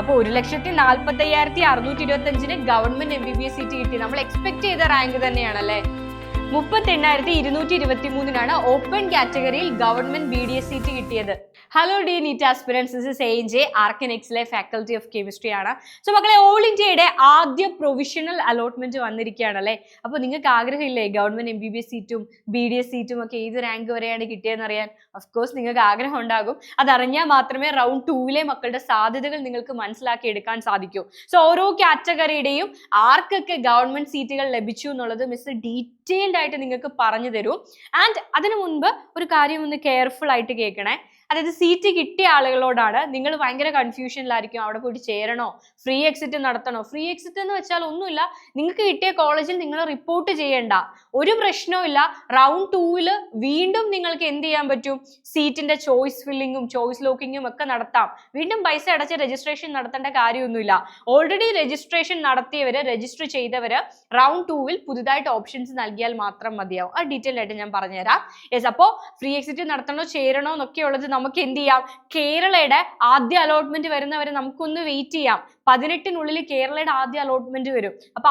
അപ്പൊ 1,40,45,625 government MBBS seat കിട്ടി. നമ്മൾ എക്സ്പെക്ട് ചെയ്ത റാങ്ക് തന്നെയാണല്ലേ. 38,223 ഓപ്പൺ കാറ്റഗറിയിൽ ഗവൺമെന്റ് BDS സീറ്റ് കിട്ടിയത്. Hello the NEET aspirants, this is AJ ആർക്കിനെക്സിലെ ഫാക്കൽറ്റി ഓഫ് കെമിസ്ട്രി ആണ്. സോ മക്കളെ, ഓൾ ഇന്ത്യയുടെ ആദ്യ പ്രൊവിഷണൽ അലോട്ട്മെന്റ് വന്നിരിക്കുകയാണല്ലേ. അപ്പോൾ നിങ്ങൾക്ക് ആഗ്രഹമില്ലേ ഗവൺമെന്റ് MBBS സീറ്റും BDS സീറ്റും ഒക്കെ ഏത് റാങ്ക് വരെയാണ് കിട്ടിയതെന്ന് അറിയാൻ? ഓഫ്കോഴ്സ് നിങ്ങൾക്ക് ആഗ്രഹം ഉണ്ടാകും. അതറിഞ്ഞാൽ മാത്രമേ റൗണ്ട് 2 മക്കളുടെ സാധ്യതകൾ നിങ്ങൾക്ക് മനസ്സിലാക്കി എടുക്കാൻ സാധിക്കൂ. സോ ഓരോ കാറ്റഗറിയുടെയും ആർക്കൊക്കെ ഗവൺമെന്റ് സീറ്റുകൾ ലഭിച്ചു എന്നുള്ളത് മിസ് ഡീറ്റെയിൽഡ് ആയിട്ട് നിങ്ങൾക്ക് പറഞ്ഞു തരും. ആൻഡ് അതിനു മുൻപ് ഒരു കാര്യം ഒന്ന് കെയർഫുൾ ആയിട്ട് കേൾക്കണേ. അതായത് സീറ്റ് കിട്ടിയ ആളുകളോടാണ്. നിങ്ങൾ ഭയങ്കര കൺഫ്യൂഷനിലായിരിക്കും, അവിടെ പോയിട്ട് ചേരണോ, ഫ്രീ എക്സിറ്റ് നടത്തണോ. ഫ്രീ എക്സിറ്റ് എന്ന് വെച്ചാൽ ഒന്നുമില്ല, നിങ്ങൾക്ക് കിട്ടിയ കോളേജിൽ നിങ്ങൾ റിപ്പോർട്ട് ചെയ്യേണ്ട, ഒരു പ്രശ്നവും ഇല്ല. റൗണ്ട് 2 വീണ്ടും നിങ്ങൾക്ക് എന്ത് ചെയ്യാൻ പറ്റും? സീറ്റിന്റെ ചോയ്സ് ഫില്ലിങ്ങും ചോയ്സ് ലോക്കിങ്ങും ഒക്കെ നടത്താം. വീണ്ടും പൈസ അടച്ച് രജിസ്ട്രേഷൻ നടത്തേണ്ട കാര്യമൊന്നുമില്ല. ഓൾറെഡി രജിസ്ട്രേഷൻ നടത്തിയവര്, രജിസ്റ്റർ ചെയ്തവര് റൗണ്ട് 2 പുതുതായിട്ട് ഓപ്ഷൻസ് നൽകിയാൽ മാത്രം മതിയാവും. അത് ഡീറ്റെയിൽ ആയിട്ട് ഞാൻ പറഞ്ഞുതരാം. യെസ്, അപ്പോൾ ഫ്രീ എക്സിറ്റ് നടത്തണോ ചേരണോ എന്നൊക്കെ ഉള്ളത് നമുക്ക് എന്ത് ചെയ്യാം? കേരളയുടെ ആദ്യ അലോട്ട്മെന്റ് വരുന്നവരെ നമുക്കൊന്ന് വെയിറ്റ് ചെയ്യാം. 18-നുള്ളിൽ കേരളയുടെ ആദ്യ അലോട്ട്മെന്റ് വരും. അപ്പൊ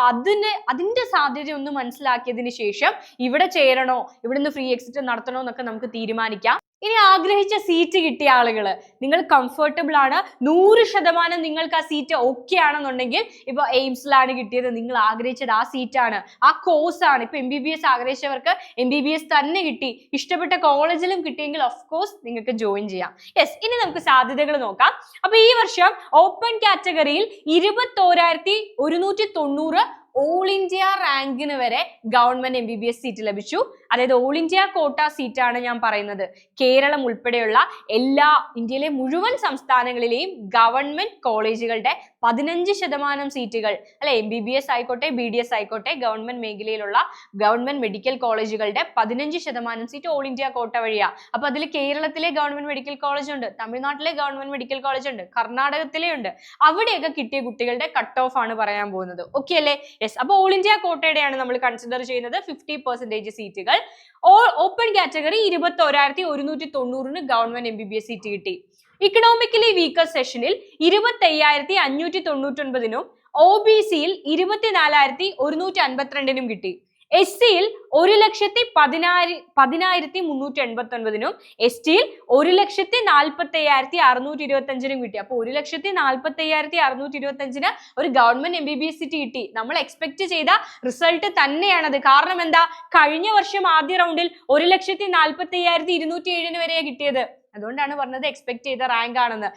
അതിന്റെ സാധ്യത ഒന്ന് മനസ്സിലാക്കിയതിന് ശേഷം ഇവിടെ ചേരണോ, ഇവിടുന്ന് ഫ്രീ എക്സിറ്റ് നടത്തണോ എന്നൊക്കെ നമുക്ക് തീരുമാനിക്കാം. ഇനി ആഗ്രഹിച്ച സീറ്റ് കിട്ടിയ ആളുകള്, നിങ്ങൾ കംഫർട്ടബിൾ ആണ്, 100% നിങ്ങൾക്ക് ആ സീറ്റ് ഓക്കെ ആണെന്നുണ്ടെങ്കിൽ, ഇപ്പൊ എയിംസിലാണ് കിട്ടിയത്, നിങ്ങൾ ആഗ്രഹിച്ചത് ആ സീറ്റാണ്, ആ കോഴ്സ് ആണ്. ഇപ്പൊ MBBS ആഗ്രഹിച്ചവർക്ക് MBBS തന്നെ കിട്ടി, ഇഷ്ടപ്പെട്ട കോളേജിലും കിട്ടിയെങ്കിൽ ഓഫ് കോഴ്സ് നിങ്ങൾക്ക് ജോയിൻ ചെയ്യാം. യെസ്, ഇനി നമുക്ക് സാധ്യതകൾ നോക്കാം. അപ്പൊ ഈ വർഷം ഓപ്പൺ കാറ്റഗറിയിൽ 21,190 ഓൾ ഇന്ത്യ റാങ്കിന് വരെ ഗവൺമെന്റ് MBBS സീറ്റ് ലഭിച്ചു. അതായത് ഓൾ ഇന്ത്യ കോട്ട സീറ്റാണ് ഞാൻ പറയുന്നത്. കേരളം ഉൾപ്പെടെയുള്ള ഇന്ത്യയിലെ മുഴുവൻ സംസ്ഥാനങ്ങളിലെയും ഗവൺമെന്റ് കോളേജുകളുടെ 15% സീറ്റുകൾ, അല്ലെ, MBBS ആയിക്കോട്ടെ BDS ആയിക്കോട്ടെ, ഗവൺമെന്റ് മേഖലയിലുള്ള ഗവൺമെന്റ് മെഡിക്കൽ കോളേജുകളുടെ 15% സീറ്റ് ഓൾ ഇന്ത്യ കോട്ട വഴിയാ. അപ്പൊ അതിൽ കേരളത്തിലെ ഗവൺമെന്റ് മെഡിക്കൽ കോളേജ് ഉണ്ട്, തമിഴ്നാട്ടിലെ ഗവൺമെന്റ് മെഡിക്കൽ കോളേജ് ഉണ്ട്, കർണാടകത്തിലെ ഉണ്ട്. അവിടെയൊക്കെ കിട്ടിയ കുട്ടികളുടെ കട്ട് ഓഫ് ആണ് പറയാൻ പോകുന്നത്. ഓക്കെ അല്ലേ? യെസ്, അപ്പൊ ഓൾ ഇന്ത്യ കോട്ടയുടെയാണ് നമ്മൾ കൺസിഡർ ചെയ്യുന്നത് 50% സീറ്റുകൾ. Open category 21,190 government MBBS seat കിട്ടി. ഇക്കണോമിക്കലി വീക്കർ സെഷനിൽ 25,599 OBCയിൽ 24,152 കിട്ടി. SCയിൽ 1,10,389 STയിൽ 1,45,625 കിട്ടി. അപ്പൊ 1,45,625 ഒരു ഗവൺമെന്റ് MBBS സീറ്റ് കിട്ടി. നമ്മൾ എക്സ്പെക്ട് ചെയ്ത റിസൾട്ട് തന്നെയാണത്. കാരണം എന്താ? കഴിഞ്ഞ വർഷം ആദ്യ റൗണ്ടിൽ 1,45,207 വരെയാണ് കിട്ടിയത്. അതുകൊണ്ടാണ് പറഞ്ഞത് എക്സ്പെക്ട് ചെയ്ത റാങ്ക് ആണെന്ന്.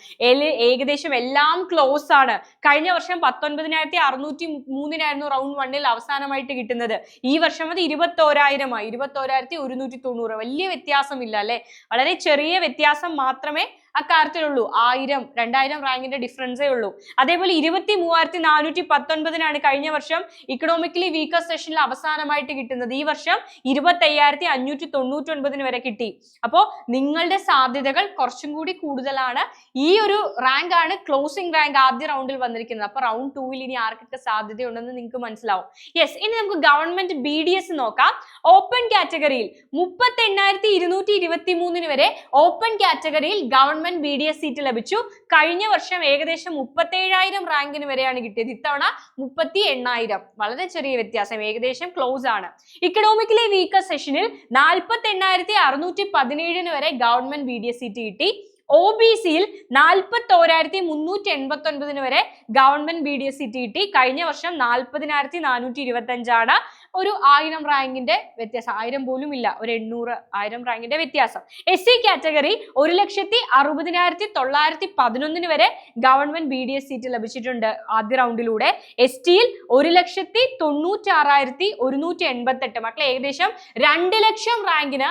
ഏകദേശം എല്ലാം ക്ലോസ് ആണ്. കഴിഞ്ഞ വർഷം 19,603 റൗണ്ട് 1 അവസാനമായിട്ട് കിട്ടുന്നത്. ഈ വർഷം അത് 21,000 21,190. വലിയ വ്യത്യാസമില്ല അല്ലെ? വളരെ ചെറിയ വ്യത്യാസം മാത്രമേ അക്കാര്യത്തിലുള്ളൂ. 1,000-2,000 റാങ്കിന്റെ ഡിഫറൻസേ ഉള്ളൂ. അതേപോലെ 23,419 കഴിഞ്ഞ വർഷം ഇക്കണോമിക്കലി വീക്കർ സെഷനിൽ അവസാനമായിട്ട് കിട്ടുന്നത്. ഈ വർഷം 25,599 വരെ കിട്ടി. അപ്പോ നിങ്ങളുടെ സാധ്യതകൾ കുറച്ചും കൂടി കൂടുതലാണ്. ഈ ഒരു റാങ്ക് ആണ് ക്ലോസിംഗ് റാങ്ക് ആദ്യ റൗണ്ടിൽ വന്നിരിക്കുന്നത്. അപ്പൊ റൗണ്ട് 2 ഇനി ആർക്കൊക്കെ സാധ്യതയുണ്ടെന്ന് നിങ്ങൾക്ക് മനസ്സിലാവും. യെസ്, ഇനി നമുക്ക് ഗവൺമെന്റ് BDS നോക്കാം. ഓപ്പൺ കാറ്റഗറിയിൽ 38,223 വരെ ഓപ്പൺ കാറ്റഗറിയിൽ ഗവൺമെന്റ് BDS സീറ്റ് ലഭിച്ചു. കഴിഞ്ഞ വർഷം ഏകദേശം 37,000 റാങ്കിന് വരെയാണ് കിട്ടിയത്. ഇത്തവണ 38,000. വളരെ ചെറിയ വ്യത്യാസം, ഏകദേശം ക്ലോസ് ആണ്. ഇക്കണോമിക്കലി വീക്കർ സെഷനിൽ 48,617 വരെ ഗവൺമെന്റ് BDS സീറ്റ് കിട്ടി. OBCയിൽ 41,389 വരെ ഗവൺമെന്റ് BDS സീറ്റ് കിട്ടി. കഴിഞ്ഞ വർഷം 40,425 ഒരു 1000 റാങ്കിന്റെ വ്യത്യാസം. 1000 പോലും ഇല്ല, ഒരു 800-1000 റാങ്കിന്റെ വ്യത്യാസം. SC കാറ്റഗറി 1,60,911 വരെ ഗവൺമെന്റ് BDS സീറ്റ് ലഭിച്ചിട്ടുണ്ട് ആദ്യ റൗണ്ടിലൂടെ. STയിൽ 1,96,188. മക്കളെ, ഏകദേശം 2 ലക്ഷം റാങ്കിന്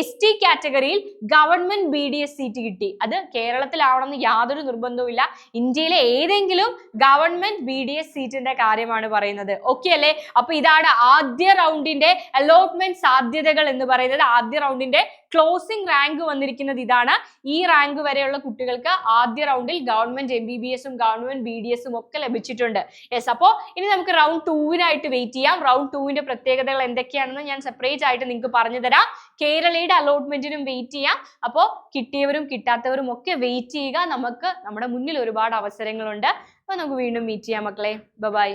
ST കാറ്റഗറിയിൽ ഗവൺമെന്റ് BDS സീറ്റ് കിട്ടി. അത് കേരളത്തിലാവണമെന്ന് യാതൊരു നിർബന്ധവും ഇല്ല. ഇന്ത്യയിലെ ഏതെങ്കിലും ഗവൺമെന്റ് BDS സീറ്റിന്റെ കാര്യമാണ് പറയുന്നത്. ഓക്കെ അല്ലേ? അപ്പൊ ഇതാണ് ആദ്യ റൗണ്ടിന്റെ അലോട്ട്മെന്റ് സാധ്യതകൾ എന്ന് പറയുന്നത്, ആദ്യ റൗണ്ടിന്റെ ക്ലോസിംഗ് റാങ്ക് വന്നിരിക്കുന്നത് ഇതാണ്. ഈ റാങ്ക് വരെയുള്ള കുട്ടികൾക്ക് ആദ്യ റൗണ്ടിൽ ഗവൺമെന്റ് MBBS-ഉം ഗവൺമെന്റ് BDS-ഉം ഒക്കെ ലഭിച്ചിട്ടുണ്ട്. യെസ്, അപ്പോൾ ഇനി നമുക്ക് റൗണ്ട് 2-നായിട്ട് വെയിറ്റ് ചെയ്യാം. റൗണ്ട് 2-ന്റെ പ്രത്യേകതകൾ എന്തൊക്കെയാണെന്ന് ഞാൻ സെപ്പറേറ്റ് ആയിട്ട് നിങ്ങൾക്ക് പറഞ്ഞു തരാം. കേരളയുടെ അലോട്ട്മെന്റിനും വെയിറ്റ് ചെയ്യാം. അപ്പോൾ കിട്ടിയവരും കിട്ടാത്തവരും ഒക്കെ വെയിറ്റ് ചെയ്യുക. നമുക്ക് നമ്മുടെ മുന്നിൽ ഒരുപാട് അവസരങ്ങളുണ്ട്. അപ്പോൾ നമുക്ക് വീണ്ടും മീറ്റ് ചെയ്യാം മക്കളെ. ബൈ.